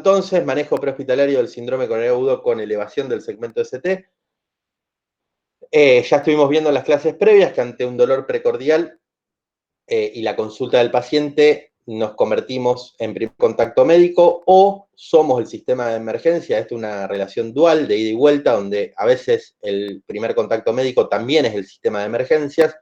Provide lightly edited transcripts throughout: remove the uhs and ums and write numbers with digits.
entonces, manejo prehospitalario del síndrome coronario agudo con elevación del segmento ST. Ya estuvimos viendo en las clases previas que ante un dolor precordial y la consulta del paciente nos convertimos en primer contacto médico o somos el sistema de emergencia. Esto es una relación dual de ida y vuelta, donde a veces el primer contacto médico también es el sistema de emergencias,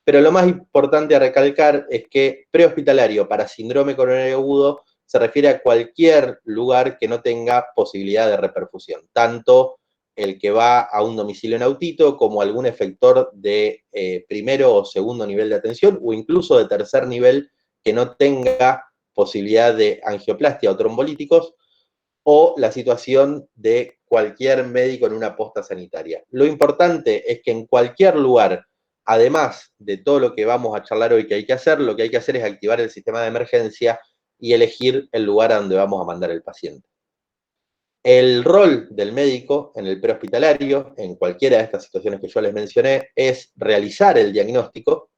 pero lo más importante a recalcar es que prehospitalario para síndrome coronario agudo se refiere a cualquier lugar que no tenga posibilidad de reperfusión, tanto el que va a un domicilio inautito como algún efector de primero o segundo nivel de atención o incluso de tercer nivel que no tenga posibilidad de angioplastia o trombolíticos, o la situación de cualquier médico en una posta sanitaria. Lo importante es que en cualquier lugar, además de todo lo que vamos a charlar hoy que hay que hacer, lo que hay que hacer es activar el sistema de emergencia y elegir el lugar a donde vamos a mandar el paciente. El rol del médico en el prehospitalario, en cualquiera de estas situaciones que yo les mencioné, es realizar el diagnóstico,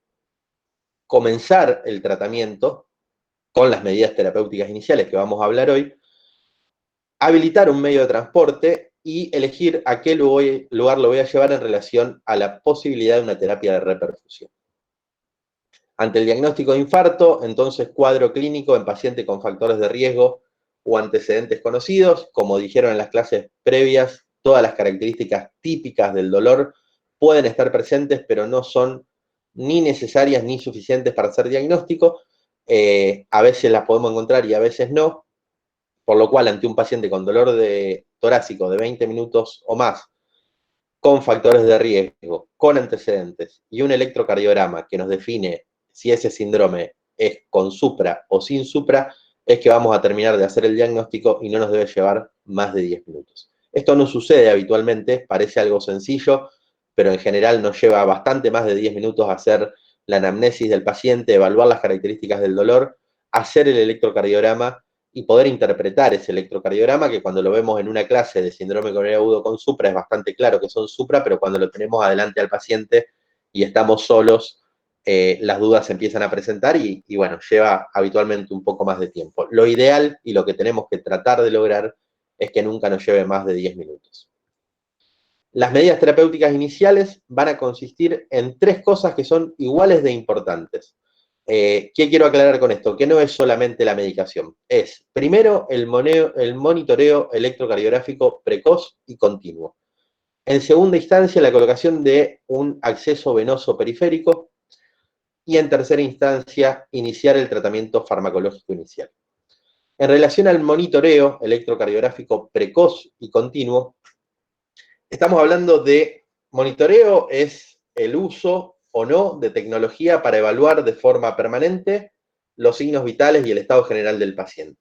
comenzar el tratamiento con las medidas terapéuticas iniciales que vamos a hablar hoy, habilitar un medio de transporte y elegir a qué lugar lo voy a llevar en relación a la posibilidad de una terapia de reperfusión. Ante el diagnóstico de infarto, entonces cuadro clínico en paciente con factores de riesgo o antecedentes conocidos. Como dijeron en las clases previas, todas las características típicas del dolor pueden estar presentes, pero no son ni necesarias ni suficientes para hacer diagnóstico. A veces las podemos encontrar y a veces no. Por lo cual, ante un paciente con dolor torácico de 20 minutos o más, con factores de riesgo, con antecedentes y un electrocardiograma que nos define si ese síndrome es con supra o sin supra, es que vamos a terminar de hacer el diagnóstico y no nos debe llevar más de 10 minutos. Esto no sucede habitualmente, parece algo sencillo, pero en general nos lleva bastante más de 10 minutos hacer la anamnesis del paciente, evaluar las características del dolor, hacer el electrocardiograma y poder interpretar ese electrocardiograma, que cuando lo vemos en una clase de síndrome coronario agudo con supra es bastante claro que son supra, pero cuando lo tenemos adelante al paciente y estamos solos, las dudas se empiezan a presentar y bueno, lleva habitualmente un poco más de tiempo. Lo ideal y lo que tenemos que tratar de lograr es que nunca nos lleve más de 10 minutos. Las medidas terapéuticas iniciales van a consistir en 3 cosas que son iguales de importantes. ¿Qué quiero aclarar con esto? Que no es solamente la medicación. Es, primero, el monitoreo electrocardiográfico precoz y continuo. En segunda instancia, la colocación de un acceso venoso periférico. Y en tercera instancia, iniciar el tratamiento farmacológico inicial. En relación al monitoreo electrocardiográfico precoz y continuo, estamos hablando de monitoreo, es el uso o no de tecnología para evaluar de forma permanente los signos vitales y el estado general del paciente.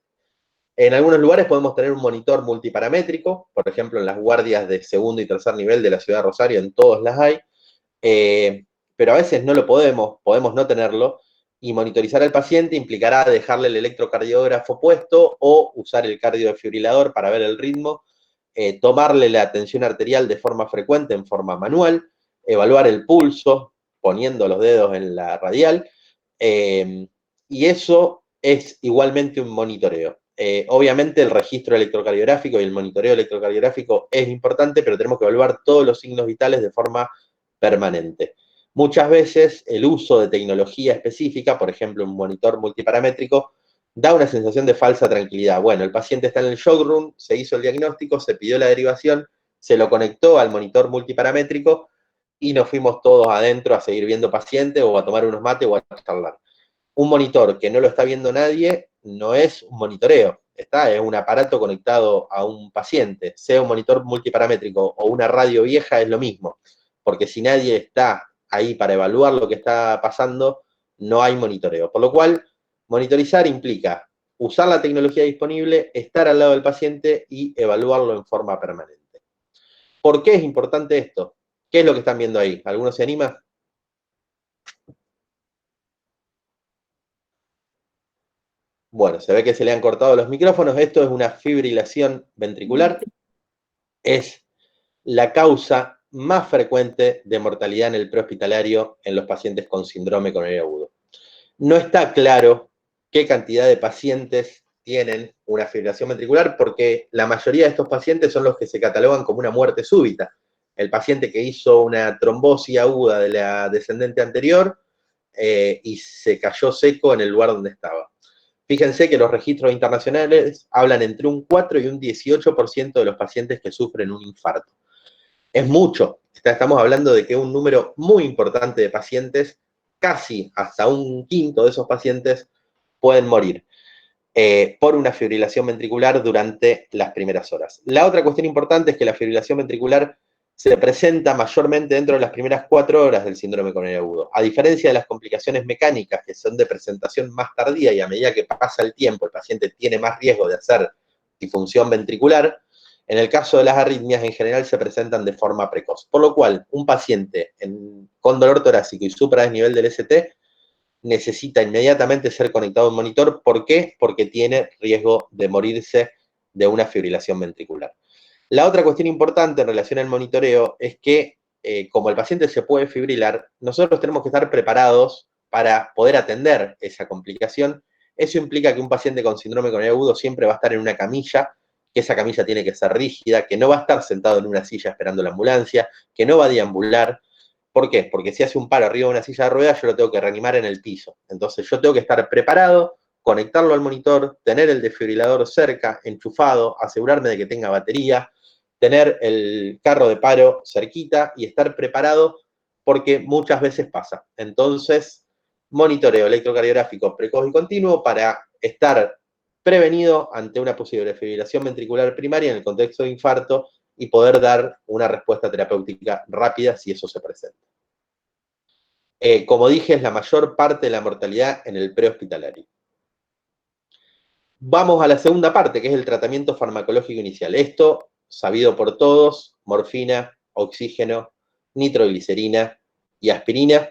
En algunos lugares podemos tener un monitor multiparamétrico, por ejemplo en las guardias de segundo y tercer nivel de la ciudad de Rosario, en todos las hay, pero a veces no lo podemos no tenerlo, y monitorizar al paciente implicará dejarle el electrocardiógrafo puesto o usar el cardiodefibrilador para ver el ritmo, tomarle la tensión arterial de forma frecuente, en forma manual, evaluar el pulso poniendo los dedos en la radial, y eso es igualmente un monitoreo. Obviamente el registro electrocardiográfico y el monitoreo electrocardiográfico es importante, pero tenemos que evaluar todos los signos vitales de forma permanente. Muchas veces el uso de tecnología específica, por ejemplo un monitor multiparamétrico, da una sensación de falsa tranquilidad. Bueno, el paciente está en el shock room, se hizo el diagnóstico, se pidió la derivación, se lo conectó al monitor multiparamétrico y nos fuimos todos adentro a seguir viendo paciente o a tomar unos mates o a charlar. Un monitor que no lo está viendo nadie no es un monitoreo, es un aparato conectado a un paciente, sea un monitor multiparamétrico o una radio vieja, es lo mismo, porque si nadie está ahí para evaluar lo que está pasando, no hay monitoreo. Por lo cual, monitorizar implica usar la tecnología disponible, estar al lado del paciente y evaluarlo en forma permanente. ¿Por qué es importante esto? ¿Qué es lo que están viendo ahí? ¿Alguno se anima? Bueno, se ve que se le han cortado los micrófonos. Esto es una fibrilación ventricular. Es la causa más frecuente de mortalidad en el prehospitalario en los pacientes con síndrome coronario agudo. No está claro qué cantidad de pacientes tienen una fibrilación ventricular porque la mayoría de estos pacientes son los que se catalogan como una muerte súbita. El paciente que hizo una trombosis aguda de la descendente anterior y se cayó seco en el lugar donde estaba. Fíjense que los registros internacionales hablan entre un 4 y un 18% de los pacientes que sufren un infarto. Es mucho. Estamos hablando de que un número muy importante de pacientes, casi hasta un quinto de esos pacientes, pueden morir por una fibrilación ventricular durante las primeras horas. La otra cuestión importante es que la fibrilación ventricular se presenta mayormente dentro de las primeras 4 horas del síndrome coronario agudo. A diferencia de las complicaciones mecánicas, que son de presentación más tardía y a medida que pasa el tiempo, el paciente tiene más riesgo de hacer disfunción ventricular, en el caso de las arritmias, en general se presentan de forma precoz. Por lo cual, un paciente con dolor torácico y supradesnivel del ST necesita inmediatamente ser conectado a un monitor. ¿Por qué? Porque tiene riesgo de morirse de una fibrilación ventricular. La otra cuestión importante en relación al monitoreo es que, como el paciente se puede fibrilar, nosotros tenemos que estar preparados para poder atender esa complicación. Eso implica que un paciente con síndrome coronario agudo siempre va a estar en una camilla, que esa camilla tiene que ser rígida, que no va a estar sentado en una silla esperando la ambulancia, que no va a deambular. ¿Por qué? Porque si hace un paro arriba de una silla de ruedas, yo lo tengo que reanimar en el piso. Entonces yo tengo que estar preparado, conectarlo al monitor, tener el desfibrilador cerca, enchufado, asegurarme de que tenga batería, tener el carro de paro cerquita y estar preparado porque muchas veces pasa. Entonces, monitoreo electrocardiográfico precoz y continuo para estar prevenido ante una posible fibrilación ventricular primaria en el contexto de infarto y poder dar una respuesta terapéutica rápida si eso se presenta. Como dije, es la mayor parte de la mortalidad en el prehospitalario. Vamos a la segunda parte, que es el tratamiento farmacológico inicial. Esto, sabido por todos, morfina, oxígeno, nitroglicerina y aspirina,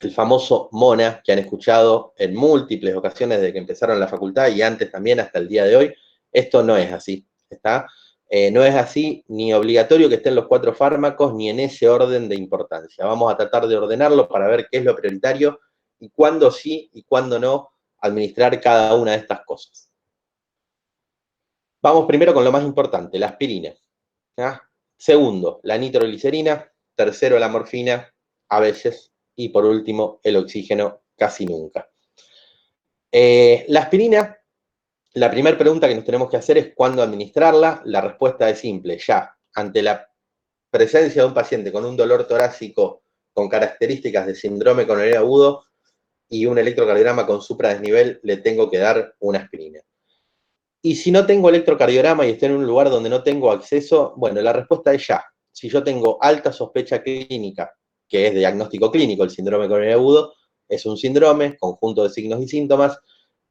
el famoso MONA, que han escuchado en múltiples ocasiones desde que empezaron la facultad y antes también hasta el día de hoy. Esto no es así, ¿está? No es así ni obligatorio que estén los 4 fármacos ni en ese orden de importancia. Vamos a tratar de ordenarlo para ver qué es lo prioritario y cuándo sí y cuándo no administrar cada una de estas cosas. Vamos primero con lo más importante, la aspirina. ¿Ya? Segundo, la nitroglicerina. Tercero, la morfina, a veces. Y por último, el oxígeno, casi nunca. La aspirina, la primera pregunta que nos tenemos que hacer es ¿cuándo administrarla? La respuesta es simple, ya. Ante la presencia de un paciente con un dolor torácico con características de síndrome coronario agudo y un electrocardiograma con supradesnivel, le tengo que dar una aspirina. Y si no tengo electrocardiograma y estoy en un lugar donde no tengo acceso, bueno, la respuesta es ya. Si yo tengo alta sospecha clínica, que es de diagnóstico clínico, el síndrome coronario agudo, es un síndrome, conjunto de signos y síntomas,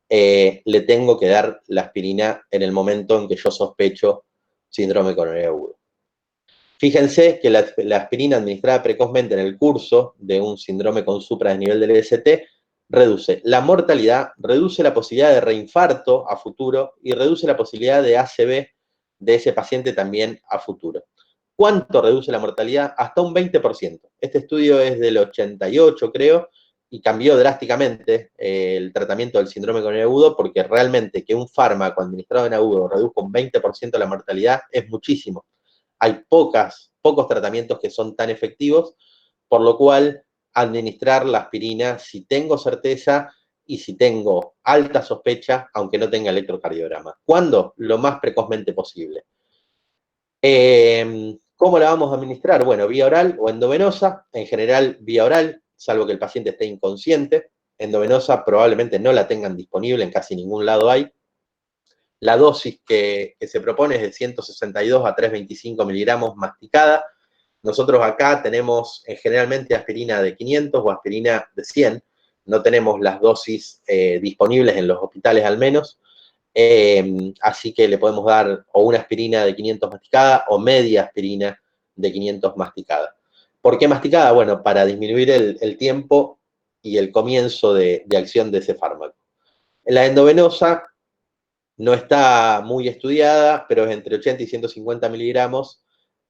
le tengo que dar la aspirina en el momento en que yo sospecho síndrome coronario agudo. Fíjense que la aspirina administrada precozmente en el curso de un síndrome con supradesnivel del EST reduce la mortalidad, reduce la posibilidad de reinfarto a futuro y reduce la posibilidad de ACV de ese paciente también a futuro. ¿Cuánto reduce la mortalidad? Hasta un 20%. Este estudio es del 88, creo, y cambió drásticamente el tratamiento del síndrome coronario agudo porque realmente que un fármaco administrado en agudo reduzca un 20% la mortalidad es muchísimo. Hay pocos tratamientos que son tan efectivos, por lo cual administrar la aspirina si tengo certeza y si tengo alta sospecha, aunque no tenga electrocardiograma. ¿Cuándo? Lo más precozmente posible. ¿Cómo la vamos a administrar? Bueno, vía oral o endovenosa, en general vía oral, salvo que el paciente esté inconsciente. Endovenosa probablemente no la tengan disponible, en casi ningún lado hay. La dosis que se propone es de 162 a 325 miligramos masticada. Nosotros acá tenemos generalmente aspirina de 500 o aspirina de 100. No tenemos las dosis disponibles en los hospitales al menos. Así que le podemos dar o una aspirina de 500 masticada o media aspirina de 500 masticada. ¿Por qué masticada? Bueno, para disminuir el tiempo y el comienzo de acción de ese fármaco. La endovenosa no está muy estudiada, pero es entre 80 y 150 miligramos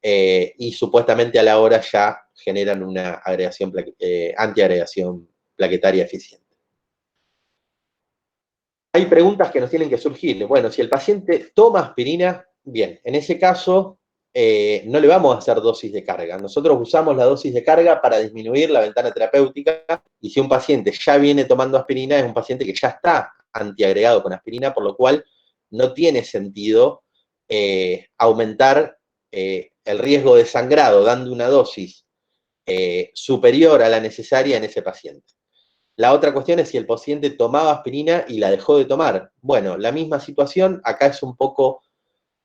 y supuestamente a la hora ya generan una agregación antiagregación plaquetaria eficiente. hay preguntas que nos tienen que surgir. Bueno, si el paciente toma aspirina, bien, en ese caso no le vamos a hacer dosis de carga. Nosotros usamos la dosis de carga para disminuir la ventana terapéutica y si un paciente ya viene tomando aspirina, es un paciente que ya está antiagregado con aspirina, por lo cual no tiene sentido aumentar el riesgo de sangrado dando una dosis superior a la necesaria en ese paciente. La otra cuestión es si el paciente tomaba aspirina y la dejó de tomar. Bueno, la misma situación, acá es un poco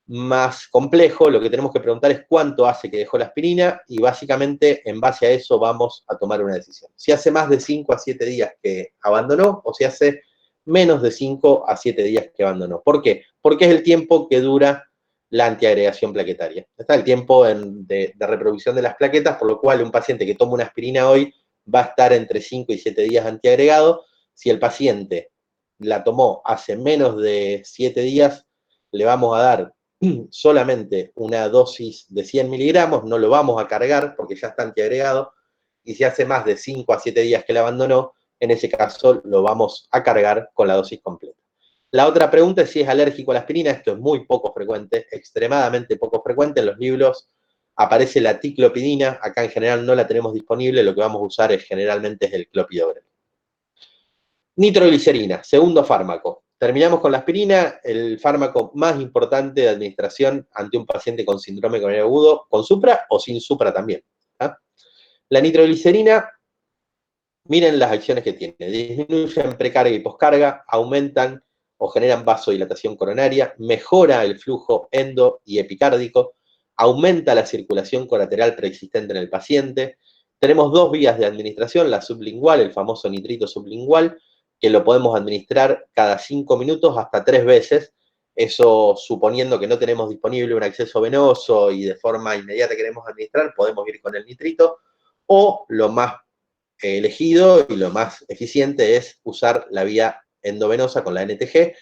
más complejo, lo que tenemos que preguntar es cuánto hace que dejó la aspirina y básicamente en base a eso vamos a tomar una decisión. Si hace más de 5 a 7 días que abandonó o si hace menos de 5 a 7 días que abandonó. ¿Por qué? Porque es el tiempo que dura la antiagregación plaquetaria. Está el tiempo de reproducción de las plaquetas, por lo cual un paciente que toma una aspirina hoy va a estar entre 5 y 7 días antiagregado. Si el paciente la tomó hace menos de 7 días, le vamos a dar solamente una dosis de 100 miligramos, no lo vamos a cargar porque ya está antiagregado, y si hace más de 5 a 7 días que la abandonó, en ese caso lo vamos a cargar con la dosis completa. La otra pregunta es si es alérgico a la aspirina. Esto es muy poco frecuente, extremadamente poco frecuente. En los libros aparece la ticlopidina, acá en general no la tenemos disponible, lo que vamos a usar generalmente es el clopidogrel. Nitroglicerina, segundo fármaco. Terminamos con la aspirina, el fármaco más importante de administración ante un paciente con síndrome coronario agudo, con supra o sin supra también. ¿Ah? La nitroglicerina, miren las acciones que tiene. Disminuyen precarga y poscarga, aumentan o generan vasodilatación coronaria, mejora el flujo endo y epicárdico, aumenta la circulación colateral preexistente en el paciente. Tenemos dos vías de administración, la sublingual, el famoso nitrito sublingual, que lo podemos administrar cada 5 minutos hasta 3 veces, eso suponiendo que no tenemos disponible un acceso venoso y de forma inmediata queremos administrar, podemos ir con el nitrito, o lo más elegido y lo más eficiente es usar la vía endovenosa con la NTG,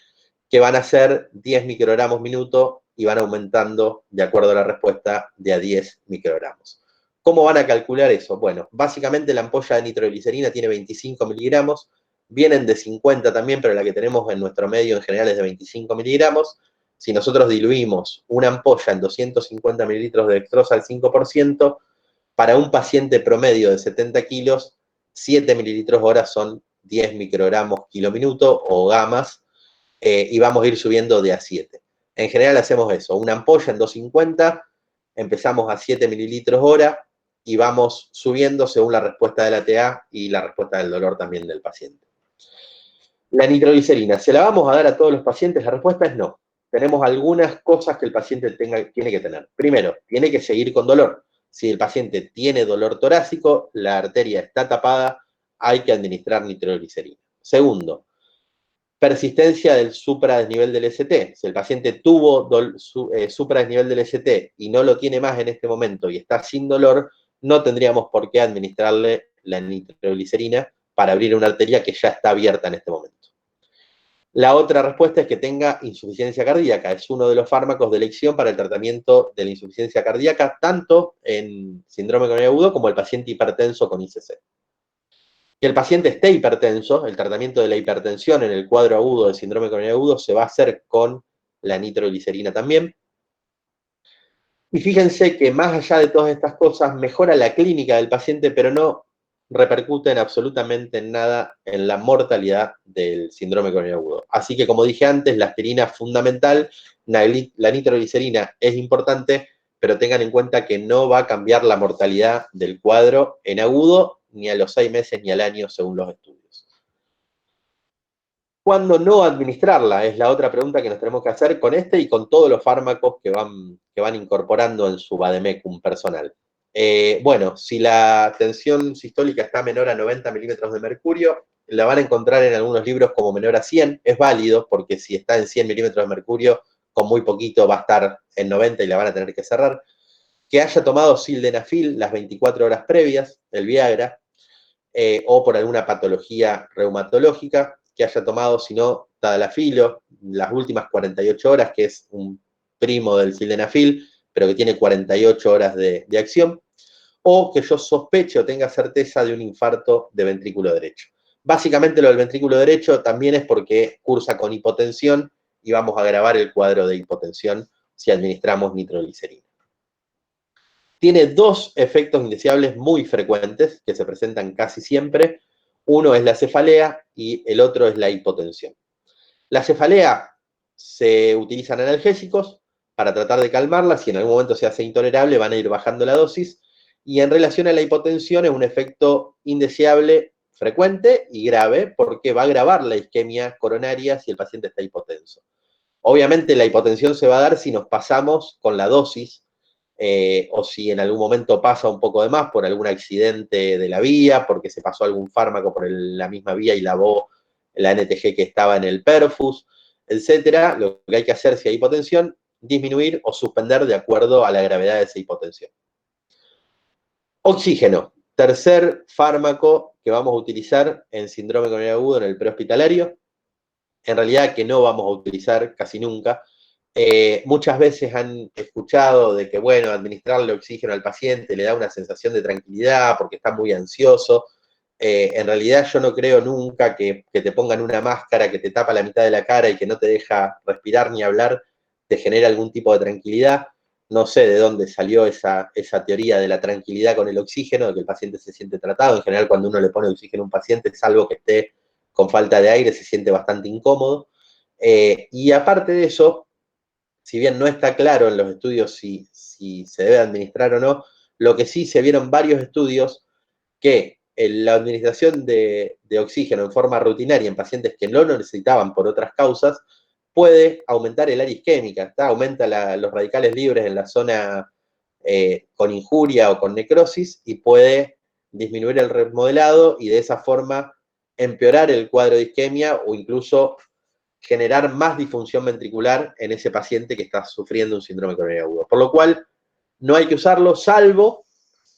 que van a ser 10 microgramos minuto y van aumentando de acuerdo a la respuesta de a 10 microgramos. ¿Cómo van a calcular eso? Bueno, básicamente la ampolla de nitroglicerina tiene 25 miligramos, vienen de 50 también, pero la que tenemos en nuestro medio en general es de 25 miligramos. Si nosotros diluimos una ampolla en 250 mililitros de dextrosa al 5%, para un paciente promedio de 70 kilos, 7 mililitros hora son 10 microgramos kilo minuto o gamas, y vamos a ir subiendo de a 7. En general hacemos eso, una ampolla en 250, empezamos a 7 mililitros hora y vamos subiendo según la respuesta de la TA y la respuesta del dolor también del paciente. La nitroglicerina, ¿se la vamos a dar a todos los pacientes? La respuesta es no. Tenemos algunas cosas que el paciente tiene que tener. Primero, tiene que seguir con dolor. Si el paciente tiene dolor torácico, la arteria está tapada, hay que administrar nitroglicerina. Segundo, persistencia del supradesnivel del ST. Si el paciente tuvo supradesnivel del ST y no lo tiene más en este momento y está sin dolor, no tendríamos por qué administrarle la nitroglicerina para abrir una arteria que ya está abierta en este momento. La otra respuesta es que tenga insuficiencia cardíaca. Es uno de los fármacos de elección para el tratamiento de la insuficiencia cardíaca, tanto en síndrome coronario agudo como el paciente hipertenso con ICC. Que el paciente esté hipertenso, el tratamiento de la hipertensión en el cuadro agudo de síndrome coronario agudo se va a hacer con la nitroglicerina también. Y fíjense que más allá de todas estas cosas, mejora la clínica del paciente, pero no repercuten absolutamente en nada en la mortalidad del síndrome coronario agudo. Así que, como dije antes, la aspirina es fundamental, la nitroglicerina es importante, pero tengan en cuenta que no va a cambiar la mortalidad del cuadro en agudo ni a los 6 meses ni al año, según los estudios. ¿Cuándo no administrarla? Es la otra pregunta que nos tenemos que hacer con este y con todos los fármacos que van incorporando en su vademecum personal. Bueno, si la tensión sistólica está menor a 90 milímetros de mercurio, la van a encontrar en algunos libros como menor a 100. Es válido porque si está en 100 milímetros de mercurio, con muy poquito va a estar en 90 y la van a tener que cerrar. Que haya tomado sildenafil las 24 horas previas, el Viagra, o por alguna patología reumatológica, que haya tomado, si no, tadalafilo, las últimas 48 horas, que es un primo del sildenafil, pero que tiene 48 horas de acción, o que yo sospeche o tenga certeza de un infarto de ventrículo derecho. Básicamente lo del ventrículo derecho también es porque cursa con hipotensión y vamos a agravar el cuadro de hipotensión si administramos nitroglicerina. Tiene dos efectos indeseables muy frecuentes que se presentan casi siempre. Uno es la cefalea y el otro es la hipotensión. La cefalea se utilizan analgésicos para tratar de calmarla. Si en algún momento se hace intolerable, van a ir bajando la dosis. Y en relación a la hipotensión, es un efecto indeseable frecuente y grave porque va a agravar la isquemia coronaria si el paciente está hipotenso. Obviamente la hipotensión se va a dar si nos pasamos con la dosis o si en algún momento pasa un poco de más por algún accidente de la vía, porque se pasó algún fármaco por la misma vía y lavó la NTG que estaba en el perfus, etcétera. Lo que hay que hacer si hay hipotensión, disminuir o suspender de acuerdo a la gravedad de esa hipotensión. Oxígeno, tercer fármaco que vamos a utilizar en síndrome coronario agudo en el prehospitalario. En realidad que no vamos a utilizar casi nunca. Muchas veces han escuchado de que, bueno, administrarle oxígeno al paciente le da una sensación de tranquilidad porque está muy ansioso. En realidad yo no creo nunca que te pongan una máscara que te tapa la mitad de la cara y que no te deja respirar ni hablar, te genera algún tipo de tranquilidad. No sé de dónde salió esa teoría de la tranquilidad con el oxígeno, de que el paciente se siente tratado. En general, cuando uno le pone oxígeno a un paciente, salvo que esté con falta de aire, se siente bastante incómodo. Y aparte de eso, si bien no está claro en los estudios si se debe administrar o no, lo que sí se vieron varios estudios que la administración de oxígeno en forma rutinaria en pacientes que no lo necesitaban por otras causas puede aumentar el área isquémica, aumenta los radicales libres en la zona con injuria o con necrosis y puede disminuir el remodelado y de esa forma empeorar el cuadro de isquemia o incluso generar más disfunción ventricular en ese paciente que está sufriendo un síndrome coronario agudo. Por lo cual, no hay que usarlo salvo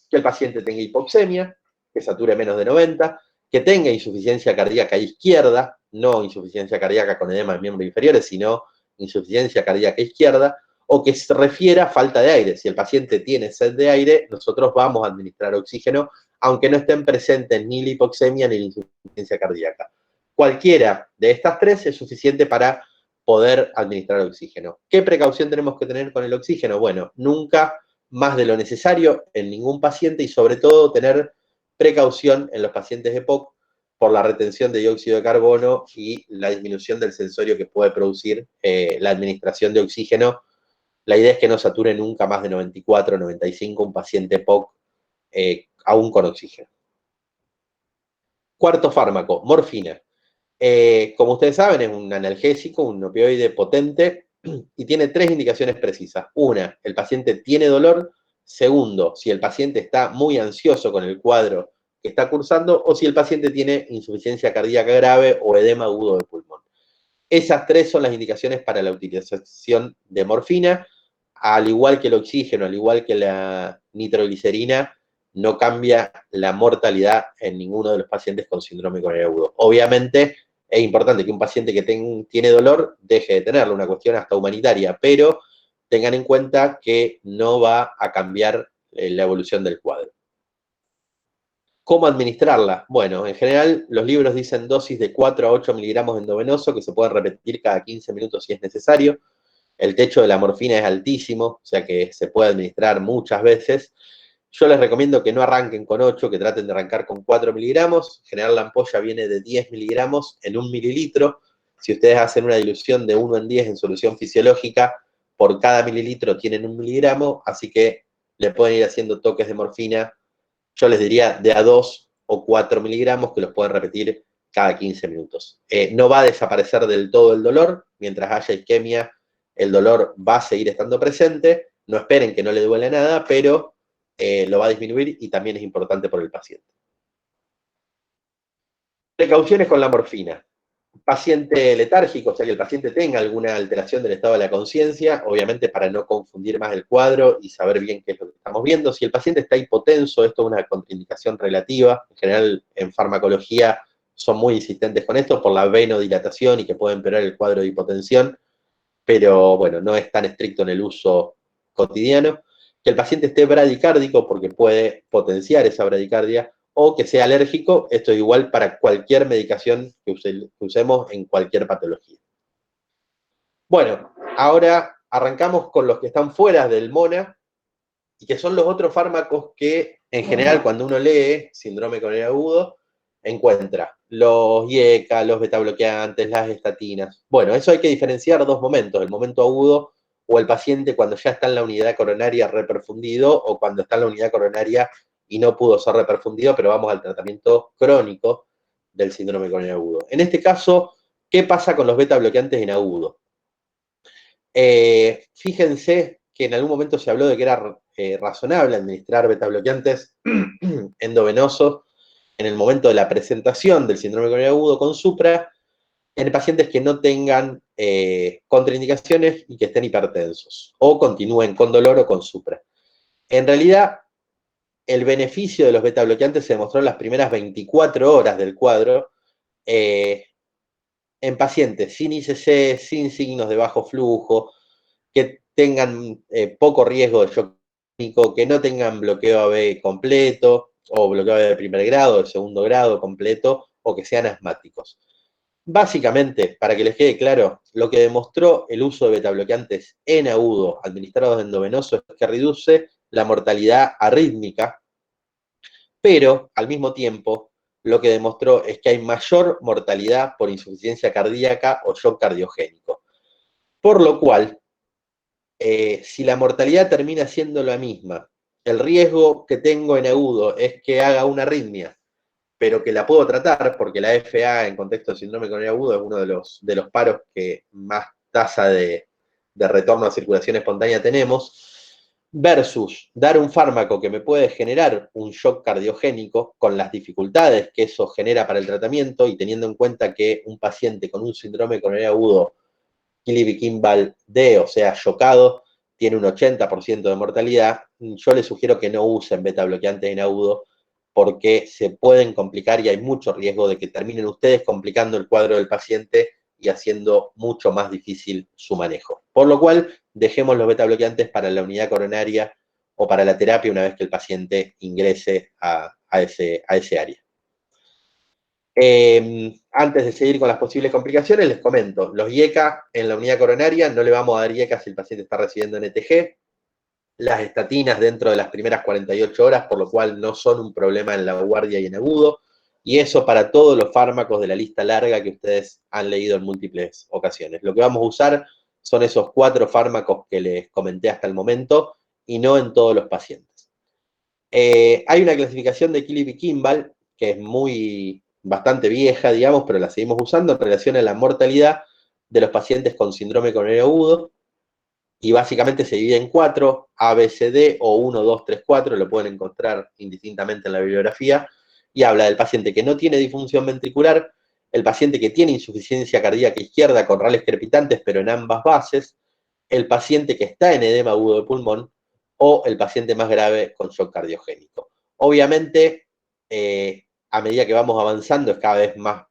que el paciente tenga hipoxemia, que sature menos de 90, que tenga insuficiencia cardíaca izquierda, no insuficiencia cardíaca con edema en miembros inferiores, sino insuficiencia cardíaca izquierda, o que se refiera a falta de aire. Si el paciente tiene sed de aire, nosotros vamos a administrar oxígeno, aunque no estén presentes ni la hipoxemia ni la insuficiencia cardíaca. Cualquiera de estas tres es suficiente para poder administrar oxígeno. ¿Qué precaución tenemos que tener con el oxígeno? Bueno, nunca más de lo necesario en ningún paciente y sobre todo tener precaución en los pacientes de EPOC por la retención de dióxido de carbono y la disminución del sensorio que puede producir la administración de oxígeno. La idea es que no sature nunca más de 94, 95 un paciente EPOC aún con oxígeno. Cuarto fármaco, morfina. Como ustedes saben, es un analgésico, un opioide potente y tiene tres indicaciones precisas. Una, el paciente tiene dolor. Segundo, si el paciente está muy ansioso con el cuadro que está cursando o si el paciente tiene insuficiencia cardíaca grave o edema agudo de pulmón. Esas tres son las indicaciones para la utilización de morfina. Al igual que el oxígeno, al igual que la nitroglicerina, no cambia la mortalidad en ninguno de los pacientes con síndrome coronario agudo. Obviamente, es importante que un paciente que tiene dolor deje de tenerlo, una cuestión hasta humanitaria, pero tengan en cuenta que no va a cambiar la evolución del cuadro. ¿Cómo administrarla? Bueno, en general los libros dicen dosis de 4 a 8 miligramos endovenoso que se pueden repetir cada 15 minutos si es necesario. El techo de la morfina es altísimo, o sea que se puede administrar muchas veces. Yo les recomiendo que no arranquen con 8, que traten de arrancar con 4 miligramos. En general la ampolla viene de 10 miligramos en 1 mililitro. Si ustedes hacen una dilución de 1 en 10 en solución fisiológica, por cada mililitro tienen 1 miligramo, así que le pueden ir haciendo toques de morfina. Yo les diría de a 2 o 4 miligramos que los pueden repetir cada 15 minutos. No va a desaparecer del todo el dolor. Mientras haya isquemia, el dolor va a seguir estando presente. No esperen que no le duele nada, pero lo va a disminuir y también es importante por el paciente. Precauciones con la morfina. Paciente letárgico, o sea que el paciente tenga alguna alteración del estado de la conciencia, obviamente para no confundir más el cuadro y saber bien qué es lo que estamos viendo. Si el paciente está hipotenso, esto es una contraindicación relativa. En general, en farmacología son muy insistentes con esto por la venodilatación y que puede empeorar el cuadro de hipotensión, pero bueno, no es tan estricto en el uso cotidiano. Que el paciente esté bradicárdico porque puede potenciar esa bradicardia, o que sea alérgico. Esto es igual para cualquier medicación que usemos en cualquier patología. Bueno, ahora arrancamos con los que están fuera del MONA y que son los otros fármacos que, en general, cuando uno lee síndrome coronariano agudo, encuentra los IECA, los betabloqueantes, las estatinas. Bueno, eso hay que diferenciar dos momentos, el momento agudo o el paciente cuando ya está en la unidad coronaria reperfundido o cuando está en la unidad coronaria y no pudo ser reperfundido, pero vamos al tratamiento crónico del síndrome coronariano agudo. En este caso, ¿qué pasa con los betabloqueantes en agudo? Fíjense que en algún momento se habló de que era razonable administrar betabloqueantes endovenosos en el momento de la presentación del síndrome coronariano agudo con supra en pacientes que no tengan contraindicaciones y que estén hipertensos o continúen con dolor o con supra. En realidad, el beneficio de los betabloqueantes se demostró en las primeras 24 horas del cuadro en pacientes sin ICC, sin signos de bajo flujo, que tengan poco riesgo de shock clínico, que no tengan bloqueo AB completo, o bloqueo AB de primer grado, de segundo grado completo, o que sean asmáticos. Básicamente, para que les quede claro, lo que demostró el uso de betabloqueantes en agudo administrados endovenoso es que reduce la mortalidad arrítmica, pero al mismo tiempo lo que demostró es que hay mayor mortalidad por insuficiencia cardíaca o shock cardiogénico. Por lo cual, si la mortalidad termina siendo la misma, el riesgo que tengo en agudo es que haga una arritmia, pero que la puedo tratar, porque la FA en contexto de síndrome coronariano agudo es uno de los paros que más tasa de retorno a circulación espontánea tenemos, versus dar un fármaco que me puede generar un shock cardiogénico con las dificultades que eso genera para el tratamiento y teniendo en cuenta que un paciente con un síndrome coronariano agudo Kilby-Kimball D, o sea, chocado, tiene un 80% de mortalidad, yo les sugiero que no usen betabloqueantes en agudo porque se pueden complicar y hay mucho riesgo de que terminen ustedes complicando el cuadro del paciente y haciendo mucho más difícil su manejo. Por lo cual, dejemos los betabloqueantes para la unidad coronaria o para la terapia una vez que el paciente ingrese a ese área. Antes de seguir con las posibles complicaciones, les comento, los IECA en la unidad coronaria, no le vamos a dar IECA si el paciente está recibiendo NTG, las estatinas dentro de las primeras 48 horas, por lo cual no son un problema en la guardia y en agudo, y eso para todos los fármacos de la lista larga que ustedes han leído en múltiples ocasiones. Lo que vamos a usar son esos 4 fármacos que les comenté hasta el momento, y no en todos los pacientes. Hay una clasificación de Kilby-Kimball que es bastante vieja, digamos, pero la seguimos usando en relación a la mortalidad de los pacientes con síndrome coronariano agudo, y básicamente se divide en 4, A, B, C, D, o 1, 2, 3, 4, lo pueden encontrar indistintamente en la bibliografía, y habla del paciente que no tiene disfunción ventricular, el paciente que tiene insuficiencia cardíaca izquierda con rales crepitantes, pero en ambas bases, el paciente que está en edema agudo de pulmón, o el paciente más grave con shock cardiogénico. Obviamente, a medida que vamos avanzando es cada vez más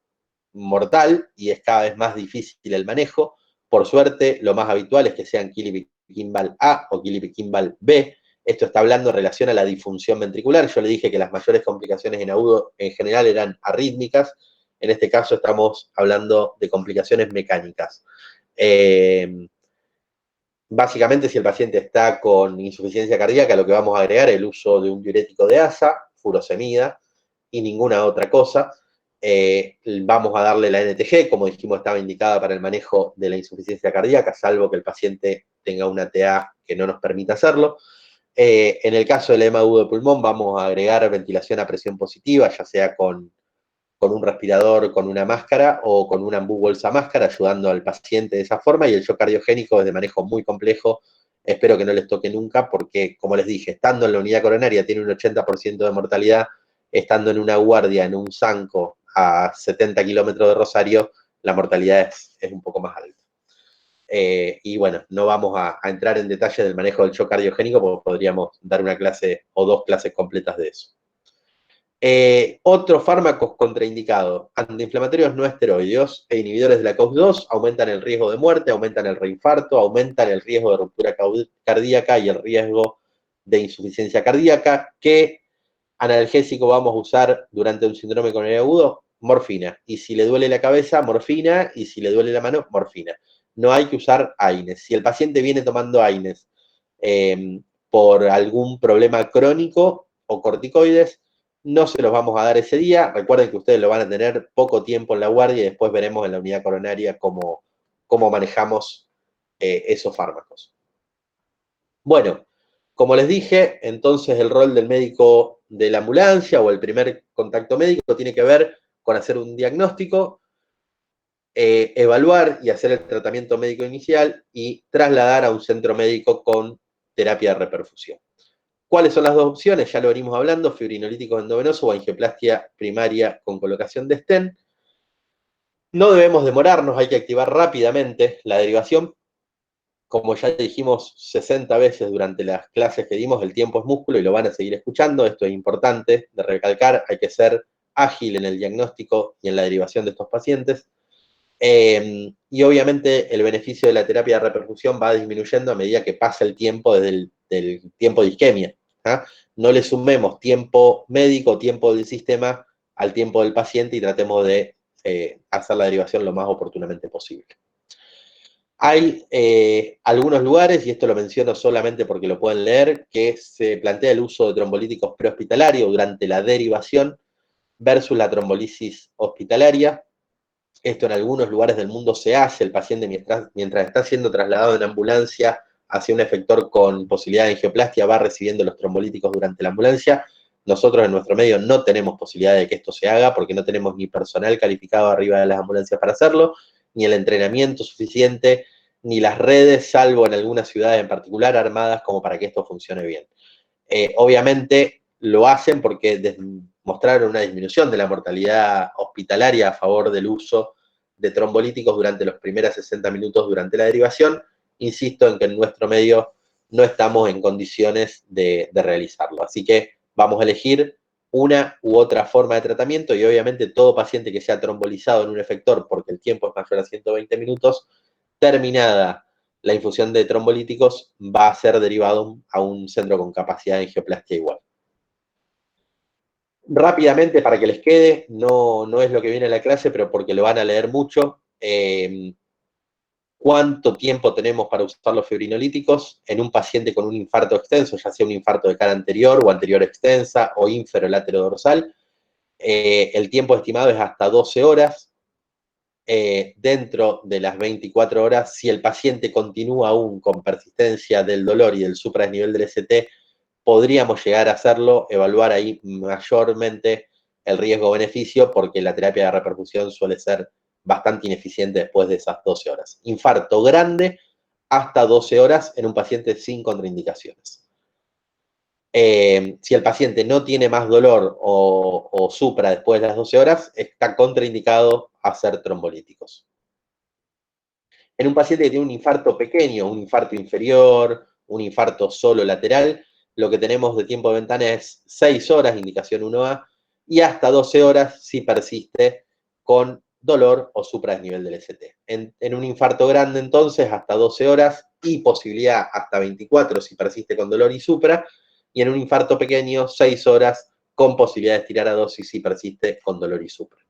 mortal y es cada vez más difícil el manejo. Por suerte, lo más habitual es que sean Kilby-Kimball A o Kilby-Kimball B. Esto está hablando en relación a la disfunción ventricular. Yo le dije que las mayores complicaciones en agudo en general eran arrítmicas. En este caso estamos hablando de complicaciones mecánicas. Básicamente, si el paciente está con insuficiencia cardíaca, lo que vamos a agregar es el uso de un diurético de ASA, furosemida, y ninguna otra cosa. Vamos a darle la NTG, como dijimos, estaba indicada para el manejo de la insuficiencia cardíaca, salvo que el paciente tenga una TA que no nos permita hacerlo. En el caso del edema agudo de pulmón, vamos a agregar ventilación a presión positiva, ya sea con un respirador, con una máscara o con una ambú bolsa máscara, ayudando al paciente de esa forma, y el shock cardiogénico es de manejo muy complejo. Espero que no les toque nunca porque, como les dije, estando en la unidad coronaria tiene un 80% de mortalidad, estando en una guardia, en un zanco a 70 kilómetros de Rosario, la mortalidad es un poco más alta. Y bueno, no vamos a entrar en detalle del manejo del shock cardiogénico porque podríamos dar una clase o 2 clases completas de eso. Otros fármacos contraindicados, antiinflamatorios no esteroideos e inhibidores de la COX-2 aumentan el riesgo de muerte, aumentan el reinfarto, aumentan el riesgo de ruptura cardíaca y el riesgo de insuficiencia cardíaca, que analgésico vamos a usar durante un síndrome coronario agudo? Morfina. Y si le duele la cabeza, morfina. Y si le duele la mano, morfina. No hay que usar AINES. Si el paciente viene tomando AINES por algún problema crónico o corticoides, no se los vamos a dar ese día. Recuerden que ustedes lo van a tener poco tiempo en la guardia y después veremos en la unidad coronaria cómo manejamos esos fármacos. Bueno, como les dije, entonces el rol del médico de la ambulancia o el primer contacto médico tiene que ver con hacer un diagnóstico, evaluar y hacer el tratamiento médico inicial y trasladar a un centro médico con terapia de reperfusión. ¿Cuáles son las dos opciones? Ya lo venimos hablando, fibrinolítico endovenoso o angioplastia primaria con colocación de stent. No debemos demorarnos, hay que activar rápidamente la derivación. Como ya dijimos 60 veces durante las clases que dimos, el tiempo es músculo y lo van a seguir escuchando. Esto es importante de recalcar, hay que ser ágil en el diagnóstico y en la derivación de estos pacientes. Y obviamente el beneficio de la terapia de reperfusión va disminuyendo a medida que pasa el tiempo desde el tiempo de isquemia. ¿Ah? No le sumemos tiempo médico, tiempo del sistema al tiempo del paciente y tratemos de hacer la derivación lo más oportunamente posible. Hay algunos lugares, y esto lo menciono solamente porque lo pueden leer, que se plantea el uso de trombolíticos prehospitalarios durante la derivación versus la trombolisis hospitalaria. Esto en algunos lugares del mundo se hace, el paciente mientras está siendo trasladado en ambulancia hacia un efector con posibilidad de angioplastia va recibiendo los trombolíticos durante la ambulancia. Nosotros en nuestro medio no tenemos posibilidad de que esto se haga porque no tenemos ni personal calificado arriba de las ambulancias para hacerlo, ni el entrenamiento suficiente, ni las redes, salvo en algunas ciudades en particular, armadas como para que esto funcione bien. Obviamente lo hacen porque mostraron una disminución de la mortalidad hospitalaria a favor del uso de trombolíticos durante los primeros 60 minutos durante la derivación. Insisto en que en nuestro medio no estamos en condiciones de realizarlo. Así que vamos a elegir una u otra forma de tratamiento y obviamente todo paciente que sea trombolizado en un efector porque el tiempo es mayor a 120 minutos, terminada la infusión de trombolíticos, va a ser derivado a un centro con capacidad de angioplastia igual. Rápidamente, para que les quede, no es lo que viene en la clase, pero porque lo van a leer mucho, ¿cuánto tiempo tenemos para usar los fibrinolíticos en un paciente con un infarto extenso, ya sea un infarto de cara anterior o anterior extensa o inferolátero dorsal? El tiempo estimado es hasta 12 horas. Dentro de las 24 horas, si el paciente continúa aún con persistencia del dolor y del supradesnivel del ST, podríamos llegar a hacerlo, evaluar ahí mayormente el riesgo-beneficio, porque la terapia de reperfusión suele ser bastante ineficiente después de esas 12 horas. Infarto grande hasta 12 horas en un paciente sin contraindicaciones. Si el paciente no tiene más dolor o supra después de las 12 horas, está contraindicado hacer trombolíticos. En un paciente que tiene un infarto pequeño, un infarto inferior, un infarto solo lateral, lo que tenemos de tiempo de ventana es 6 horas, indicación 1A, y hasta 12 horas si persiste con dolor o supradesnivel del ST. En un infarto grande, entonces, hasta 12 horas y posibilidad hasta 24 si persiste con dolor y supra, y en un infarto pequeño, 6 horas con posibilidad de estirar a dosis si persiste con dolor y supra.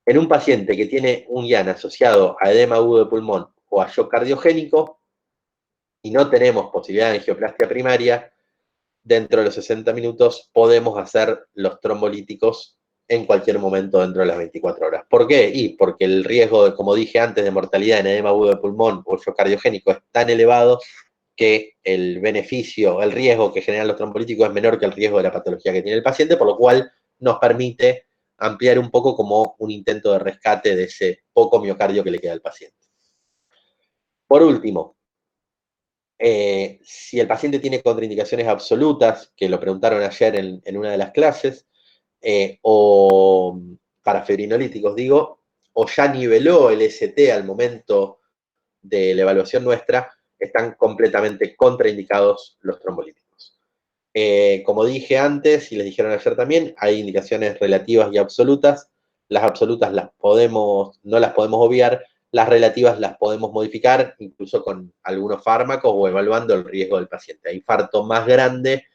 En un paciente que tiene un IAN asociado a edema agudo de pulmón o a shock cardiogénico y no tenemos posibilidad de angioplastia primaria, dentro de los 60 minutos podemos hacer los trombolíticos en cualquier momento dentro de las 24 horas. ¿Por qué? Y porque el riesgo, como dije antes, de mortalidad en edema agudo de pulmón o shock cardiogénico es tan elevado que el beneficio, el riesgo que generan los trombolíticos es menor que el riesgo de la patología que tiene el paciente, por lo cual nos permite ampliar un poco como un intento de rescate de ese poco miocardio que le queda al paciente. Por último, si el paciente tiene contraindicaciones absolutas, que lo preguntaron ayer en una de las clases, o para fibrinolíticos digo, o ya niveló el ST al momento de la evaluación nuestra, están completamente contraindicados los trombolíticos. Como dije antes, y les dijeron ayer también, hay indicaciones relativas y absolutas. Las absolutas no las podemos obviar, las relativas las podemos modificar, incluso con algunos fármacos o evaluando el riesgo del paciente. A infarto más grande,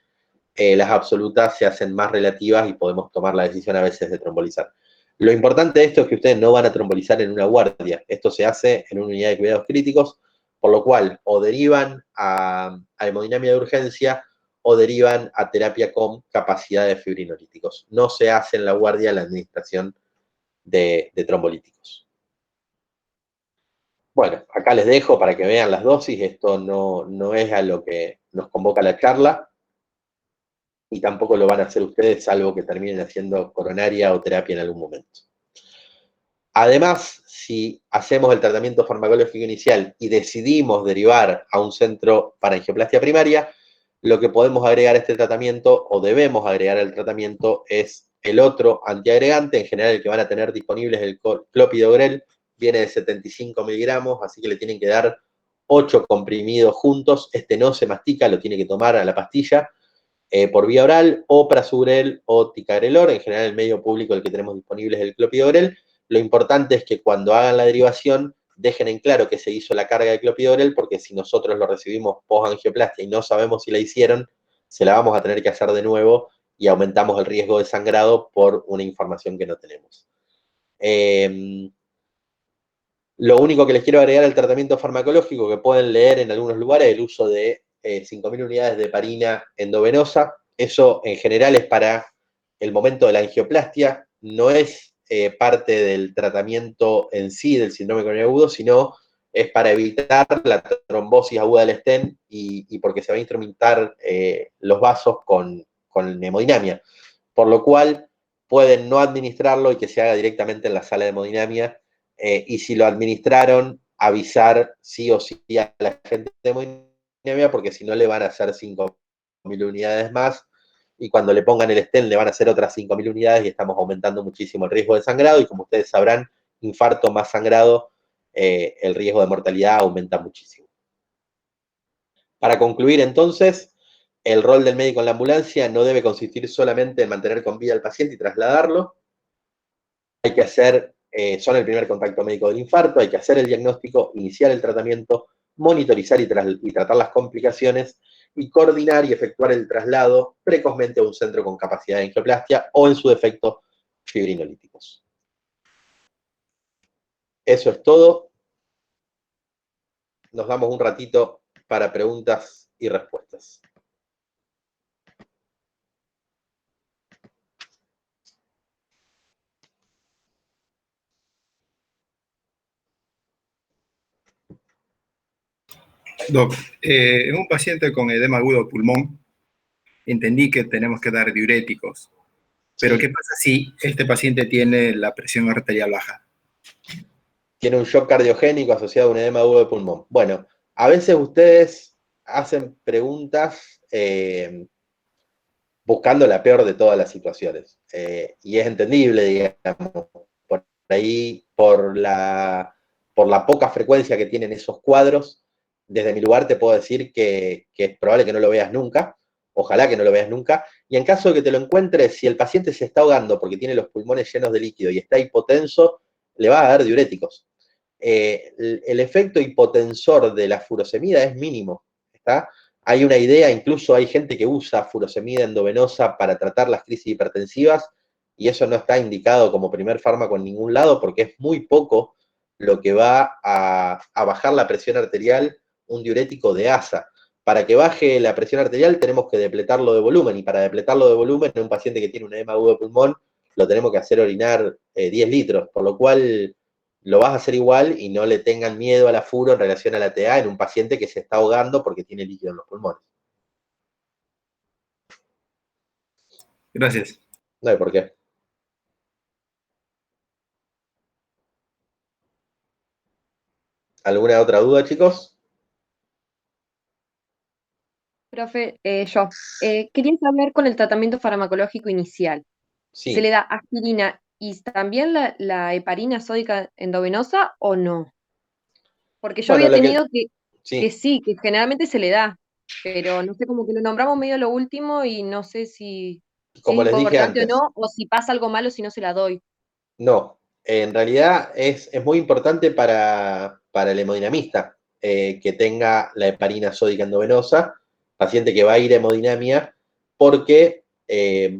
las absolutas se hacen más relativas y podemos tomar la decisión a veces de trombolizar. Lo importante de esto es que ustedes no van a trombolizar en una guardia. Esto se hace en una unidad de cuidados críticos, por lo cual o derivan a hemodinamia de urgencia o derivan a terapia con capacidad de fibrinolíticos. No se hace en la guardia la administración de trombolíticos. Bueno, acá les dejo para que vean las dosis. Esto no es a lo que nos convoca la charla y tampoco lo van a hacer ustedes, salvo que terminen haciendo coronaria o terapia en algún momento. Además, si hacemos el tratamiento farmacológico inicial y decidimos derivar a un centro para angioplastia primaria, lo que podemos agregar a este tratamiento o debemos agregar al tratamiento es el otro antiagregante, en general el que van a tener disponible es el clopidogrel, viene de 75 miligramos, así que le tienen que dar 8 comprimidos juntos, este no se mastica, lo tiene que tomar a la pastilla por vía oral, o prasugrel o ticagrelor, en general el medio público el que tenemos disponible es el clopidogrel. Lo importante es que cuando hagan la derivación dejen en claro que se hizo la carga de clopidogrel, porque si nosotros lo recibimos post-angioplastia y no sabemos si la hicieron, se la vamos a tener que hacer de nuevo y aumentamos el riesgo de sangrado por una información que no tenemos. Lo único que les quiero agregar al tratamiento farmacológico que pueden leer en algunos lugares, el uso de 5.000 unidades de heparina endovenosa. Eso en general es para el momento de la angioplastia, no es parte del tratamiento en sí del síndrome coronario agudo, sino es para evitar la trombosis aguda del stent y porque se va a instrumentar los vasos con hemodinamia. Por lo cual pueden no administrarlo y que se haga directamente en la sala de hemodinamia. Y si lo administraron, avisar sí o sí a la gente de hemodinamia, porque si no le van a hacer 5.000 unidades más, y cuando le pongan el stent le van a hacer otras 5.000 unidades y estamos aumentando muchísimo el riesgo de sangrado, y como ustedes sabrán, infarto más sangrado, el riesgo de mortalidad aumenta muchísimo. Para concluir entonces, el rol del médico en la ambulancia no debe consistir solamente en mantener con vida al paciente y trasladarlo. Hay que hacer, son el primer contacto médico del infarto, hay que hacer el diagnóstico, iniciar el tratamiento, monitorizar y tratar las complicaciones y coordinar y efectuar el traslado precozmente a un centro con capacidad de angioplastia o, en su defecto, fibrinolíticos. Eso es todo. Nos damos un ratito para preguntas y respuestas. Doc, en un paciente con edema agudo de pulmón, entendí que tenemos que dar diuréticos. Pero, sí, ¿qué pasa si este paciente tiene la presión arterial baja? Tiene un shock cardiogénico asociado a un edema agudo de pulmón. Bueno, a veces ustedes hacen preguntas buscando la peor de todas las situaciones. Y es entendible, digamos, por ahí, por la poca frecuencia que tienen esos cuadros. Desde mi lugar te puedo decir que es probable que no lo veas nunca, ojalá que no lo veas nunca, y en caso de que te lo encuentres, si el paciente se está ahogando porque tiene los pulmones llenos de líquido y está hipotenso, le va a dar diuréticos. El efecto hipotensor de la furosemida es mínimo, ¿está? Hay una idea, incluso hay gente que usa furosemida endovenosa para tratar las crisis hipertensivas y eso no está indicado como primer fármaco en ningún lado porque es muy poco lo que va a bajar la presión arterial un diurético de ASA. Para que baje la presión arterial tenemos que depletarlo de volumen y para depletarlo de volumen en un paciente que tiene un edema agudo de pulmón lo tenemos que hacer orinar 10 litros, por lo cual lo vas a hacer igual y no le tengan miedo a la furo en relación a la TA en un paciente que se está ahogando porque tiene líquido en los pulmones. Gracias. No hay por qué. ¿Alguna otra duda, chicos? Profe, quería saber con el tratamiento farmacológico inicial. ¿Se le Sí. da aspirina y también la heparina sódica endovenosa o no? Porque yo Bueno, había lo que... tenido que Sí, sí, que generalmente se le da, pero no sé, como que lo nombramos medio a lo último y no sé si es como les dije importante o antes, no, o si pasa algo malo si no se la doy. no. En realidad es muy importante para el hemodinamista que tenga la heparina sódica endovenosa, paciente que va a ir a hemodinamia, porque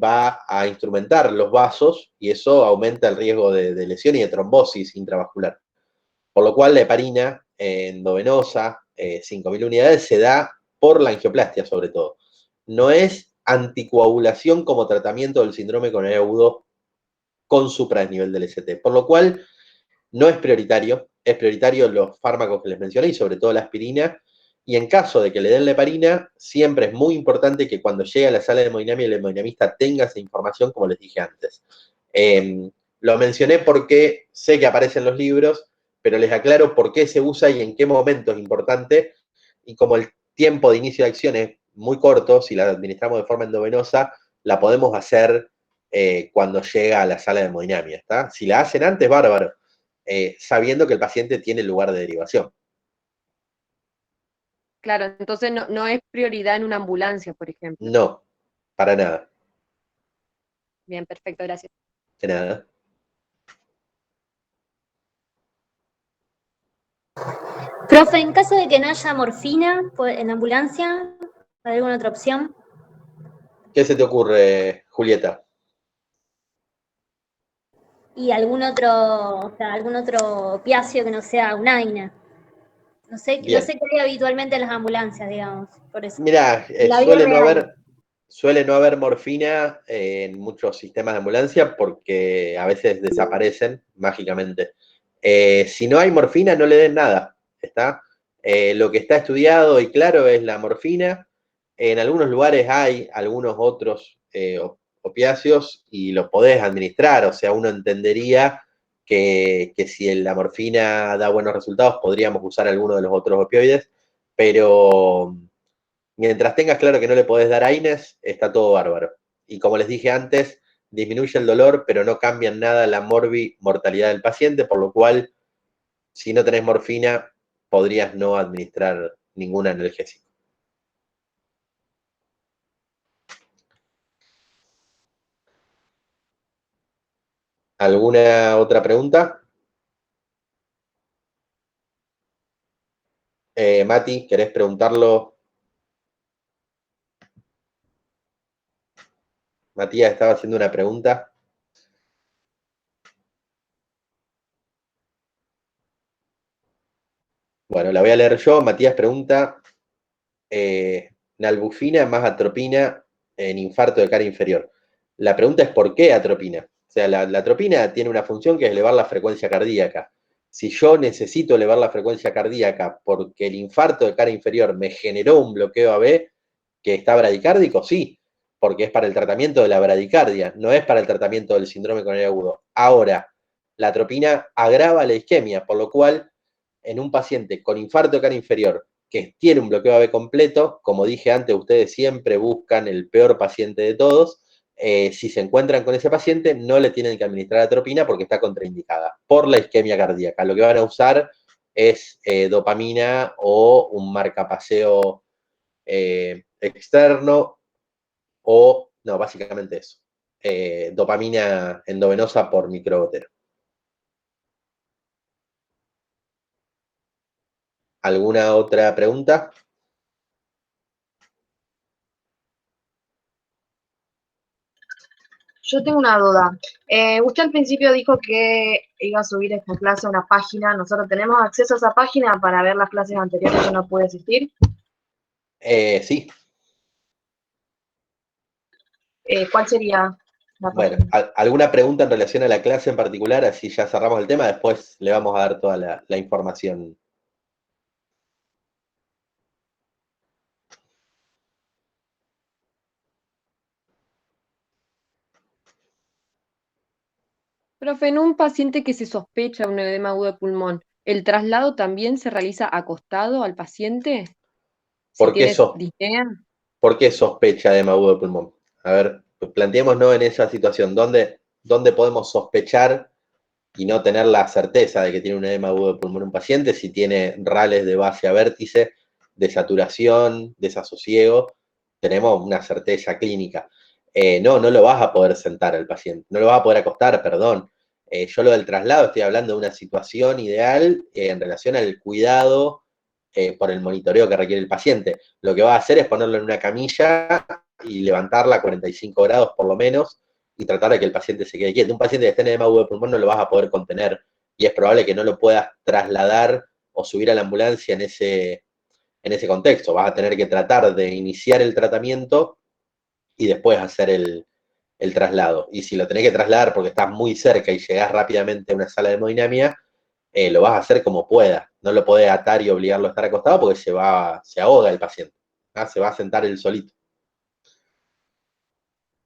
va a instrumentar los vasos y eso aumenta el riesgo de lesión y de trombosis intravascular. Por lo cual la heparina endovenosa, 5.000 unidades, se da por la angioplastia sobre todo. No es anticoagulación como tratamiento del síndrome coronario agudo con supradesnivel del ST. Por lo cual no es prioritario los fármacos que les mencioné y sobre todo la aspirina. Y en caso de que le den la heparina, siempre es muy importante que cuando llegue a la sala de hemodinamia el hemodinamista tenga esa información, como les dije antes. Lo mencioné porque sé que aparece en los libros, pero les aclaro por qué se usa y en qué momento es importante. Y como el tiempo de inicio de acción es muy corto, si la administramos de forma endovenosa, la podemos hacer cuando llega a la sala de hemodinamia, ¿está? Si la hacen antes, bárbaro, sabiendo que el paciente tiene lugar de derivación. Claro, entonces no es prioridad en una ambulancia, por ejemplo. No, para nada, Bien, perfecto, gracias. de nada. Profe, en caso de que no haya morfina en ambulancia, ¿hay alguna otra opción? ¿Qué se te ocurre, Julieta? Y algún otro opiáceo que no sea un AINA. No sé Bien. qué hay habitualmente en las ambulancias, digamos, por eso. Mirá, La vida suele no haber morfina en muchos sistemas de ambulancia porque a veces desaparecen mágicamente. Si no hay morfina, no le den nada, ¿está? Lo que está estudiado y claro es la morfina. En algunos lugares hay algunos otros opiáceos y lo podés administrar, o sea, uno entendería que si la morfina da buenos resultados, podríamos usar alguno de los otros opioides, pero mientras tengas claro que no le podés dar AINES, está todo bárbaro. Y como les dije antes, disminuye el dolor, pero no cambia en nada la mortalidad del paciente, por lo cual, si no tenés morfina, podrías no administrar ningún analgésico. ¿Alguna otra pregunta? Mati, ¿querés preguntarlo? Matías estaba haciendo una pregunta. Bueno, la voy a leer yo. Matías pregunta, nalbufina más atropina en infarto de cara inferior. La pregunta es ¿por qué atropina? O sea, la atropina tiene una función que es elevar la frecuencia cardíaca. Si yo necesito elevar la frecuencia cardíaca porque el infarto de cara inferior me generó un bloqueo AB que está bradicárdico, sí, porque es para el tratamiento de la bradicardia, no es para el tratamiento del síndrome coronario agudo. Ahora, la atropina agrava la isquemia, por lo cual en un paciente con infarto de cara inferior que tiene un bloqueo AB completo, como dije antes, ustedes siempre buscan el peor paciente de todos. Si se encuentran con ese paciente, no le tienen que administrar atropina porque está contraindicada por la isquemia cardíaca. Lo que van a usar es dopamina o un marcapaseo externo o, no, básicamente eso. Dopamina endovenosa por microgotero. ¿Alguna otra pregunta? Yo tengo una duda. Usted al principio dijo que iba a subir esta clase a una página. ¿Nosotros tenemos acceso a esa página para ver las clases anteriores que no pude asistir? Sí. ¿Cuál sería la Bueno, página? ¿alguna pregunta en relación a la clase en particular? Así ya cerramos el tema, después le vamos a dar toda la información. Profe, en un paciente que se sospecha un edema agudo de pulmón, ¿el traslado también se realiza acostado al paciente? Si ¿Por qué, tiene disnea. ¿Por qué sospecha de edema agudo de pulmón? A ver, planteémonos en esa situación. ¿Dónde podemos sospechar y no tener la certeza de que tiene un edema agudo de pulmón un paciente si tiene rales de base a vértice, de saturación, desasosiego? Tenemos una certeza clínica. No lo vas a poder sentar al paciente, no lo vas a poder acostar, perdón. Yo lo del traslado estoy hablando de una situación ideal en relación al cuidado por el monitoreo que requiere el paciente. Lo que va a hacer es ponerlo en una camilla y levantarla a 45 grados por lo menos y tratar de que el paciente se quede quieto. Un paciente que esté en edema agudo de pulmón no lo vas a poder contener y es probable que no lo puedas trasladar o subir a la ambulancia en ese contexto. Vas a tener que tratar de iniciar el tratamiento y después hacer el traslado. Y si lo tenés que trasladar porque estás muy cerca y llegás rápidamente a una sala de hemodinamia, lo vas a hacer como puedas. No lo podés atar y obligarlo a estar acostado porque se ahoga el paciente. Se va a sentar él solito.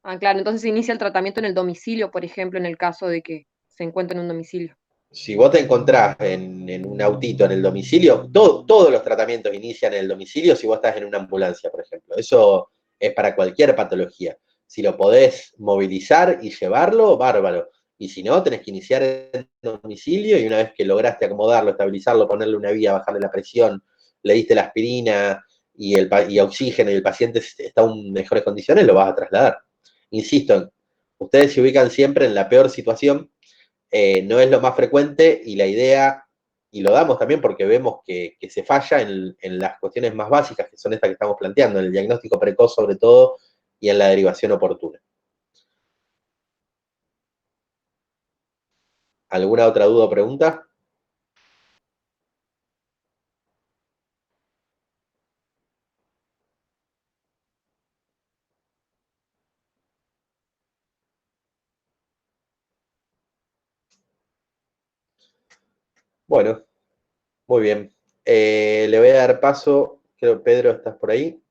Ah, claro, entonces se inicia el tratamiento en el domicilio, por ejemplo, en el caso de que se encuentre en un domicilio. Si vos te encontrás en un autito en el domicilio, todos los tratamientos inician en el domicilio si vos estás en una ambulancia, por ejemplo. Eso es para cualquier patología. Si lo podés movilizar y llevarlo, bárbaro. Y si no, tenés que iniciar en el domicilio y una vez que lograste acomodarlo, estabilizarlo, ponerle una vía, bajarle la presión, le diste la aspirina y oxígeno y el paciente está en mejores condiciones, lo vas a trasladar. Insisto, ustedes se ubican siempre en la peor situación, no es lo más frecuente y la idea, y lo damos también porque vemos que se falla en las cuestiones más básicas, que son estas que estamos planteando, en el diagnóstico precoz sobre todo y en la derivación oportuna. ¿Alguna otra duda o pregunta? Bueno, muy bien. Le voy a dar paso, creo, Pedro, ¿estás por ahí?